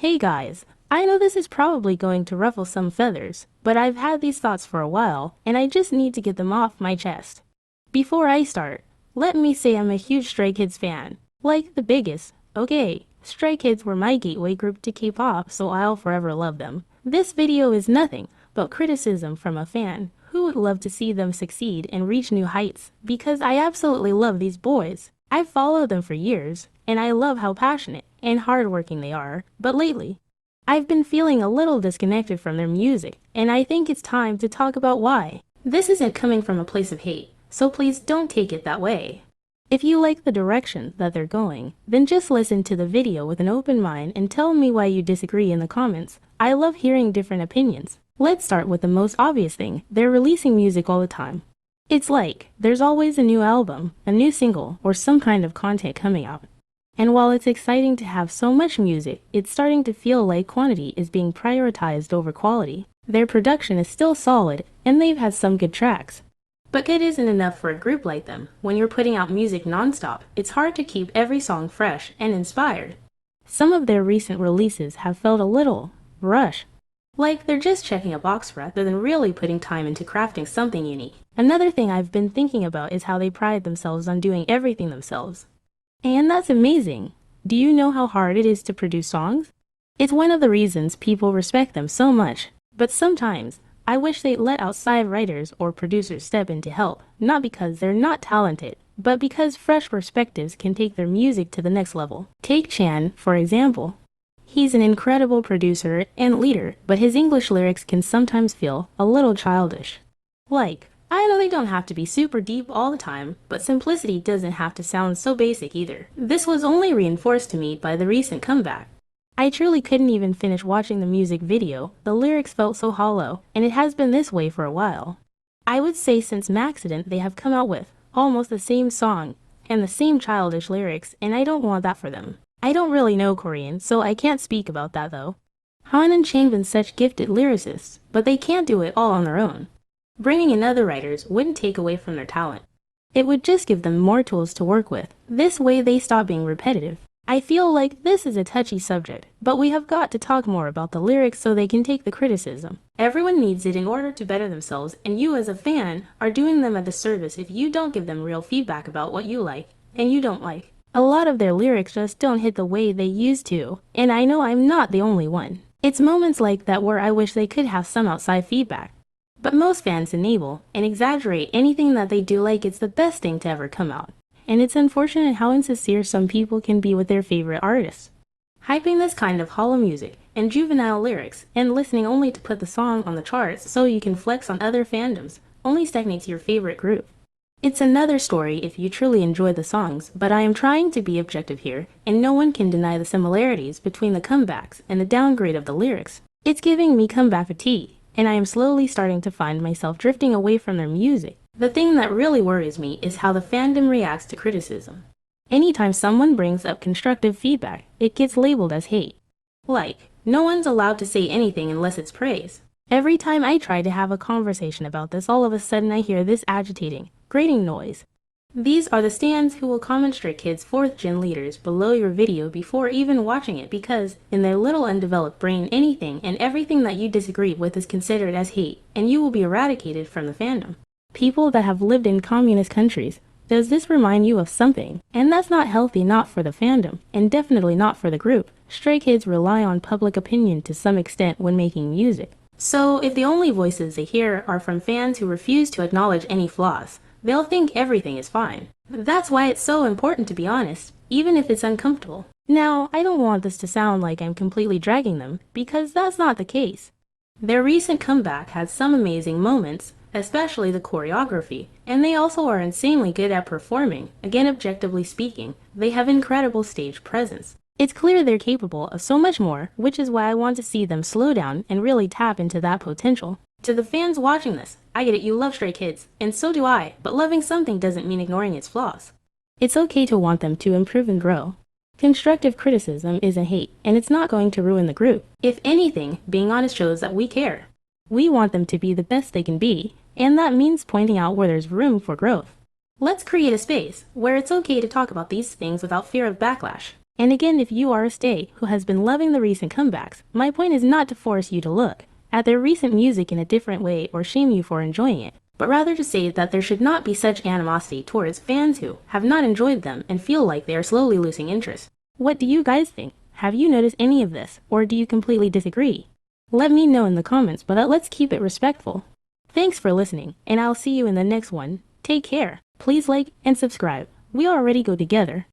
Hey guys, I know this is probably going to ruffle some feathers, but I've had these thoughts for a while, and I just need to get them off my chest. Before I start, let me say I'm a huge Stray Kids fan. Like the biggest. Okay, Stray Kids were my gateway group to K-pop, so I'll forever love them. This video is nothing but criticism from a fan who would love to see them succeed and reach new heights, because I absolutely love these boys. I've followed them for years, and I love how passionate and hardworking they are, but lately, I've been feeling a little disconnected from their music, and I think it's time to talk about why. This isn't coming from a place of hate, so please don't take it that way. If you like the direction that they're going, then just listen to the video with an open mind and tell me why you disagree in the comments. I love hearing different opinions. Let's start with the most obvious thing. They're releasing music all the time. It's like there's always a new album, a new single, or some kind of content coming out. And while it's exciting to have so much music, it's starting to feel like quantity is being prioritized over quality. Their production is still solid, and they've had some good tracks. But good isn't enough for a group like them. When you're putting out music non-stop, it's hard to keep every song fresh and inspired. Some of their recent releases have felt a little rushed. Like they're just checking a box rather than really putting time into crafting something unique. Another thing I've been thinking about is how they pride themselves on doing everything themselves. And that's amazing. Do you know how hard it is to produce songs? It's one of the reasons people respect them so much. But sometimes, I wish they'd let outside writers or producers step in to help, not because they're not talented, but because fresh perspectives can take their music to the next level. Take Chan, for example. He's an incredible producer and leader, but his English lyrics can sometimes feel a little childish. Like, I know they don't have to be super deep all the time, but simplicity doesn't have to sound so basic either. This was only reinforced to me by the recent comeback. I truly couldn't even finish watching the music video. The lyrics felt so hollow, and it has been this way for a while. I would say since Maxident they have come out with almost the same song and the same childish lyrics, and I don't want that for them. I don't really know Korean, so I can't speak about that though. Han and Changbin such gifted lyricists, but they can't do it all on their own. Bringing in other writers wouldn't take away from their talent. It would just give them more tools to work with. This way they stop being repetitive. I feel like this is a touchy subject, but we have got to talk more about the lyrics so they can take the criticism. Everyone needs it in order to better themselves, and you as a fan are doing them a disservice if you don't give them real feedback about what you like and you don't like. A lot of their lyrics just don't hit the way they used to, and I know I'm not the only one. It's moments like that where I wish they could have some outside feedback. But most fans enable and exaggerate anything that they do like it's the best thing to ever come out. And it's unfortunate how insincere some people can be with their favorite artists. Hyping this kind of hollow music and juvenile lyrics and listening only to put the song on the charts so you can flex on other fandoms only stagnates your favorite group. It's another story if you truly enjoy the songs, but I am trying to be objective here, and no one can deny the similarities between the comebacks and the downgrade of the lyrics. It's giving me comeback fatigue, and I am slowly starting to find myself drifting away from their music. The thing that really worries me is how the fandom reacts to criticism. Anytime someone brings up constructive feedback, it gets labeled as hate. Like, no one's allowed to say anything unless it's praise. Every time I try to have a conversation about this, all of a sudden I hear this agitating, grating noise. These are the stans who will comment Stray Kids 4th Gen leaders below your video before even watching it because, in their little undeveloped brain, anything and everything that you disagree with is considered as hate, and you will be eradicated from the fandom. People that have lived in communist countries, does this remind you of something? And that's not healthy, not for the fandom, and definitely not for the group. Stray Kids rely on public opinion to some extent when making music. So if the only voices they hear are from fans who refuse to acknowledge any flaws, they'll think everything is fine. That's why it's so important to be honest, even if it's uncomfortable. Now, I don't want this to sound like I'm completely dragging them, because that's not the case. Their recent comeback had some amazing moments, especially the choreography, and they also are insanely good at performing. Again, objectively speaking, they have incredible stage presence. It's clear they're capable of so much more, which is why I want to see them slow down and really tap into that potential. To the fans watching this, I get it, you love Stray Kids, and so do I, but loving something doesn't mean ignoring its flaws. It's okay to want them to improve and grow. Constructive criticism isn't hate, and it's not going to ruin the group. If anything, being honest shows that we care. We want them to be the best they can be, and that means pointing out where there's room for growth. Let's create a space where it's okay to talk about these things without fear of backlash. And again, if you are a stay who has been loving the recent comebacks, my point is not to force you to look at their recent music in a different way or shame you for enjoying it, but rather to say that there should not be such animosity towards fans who have not enjoyed them and feel like they are slowly losing interest. What do you guys think? Have you noticed any of this, or do you completely disagree? Let me know in the comments, but let's keep it respectful. Thanks for listening, and I'll see you in the next one. Take care. Please like and subscribe. We already go together.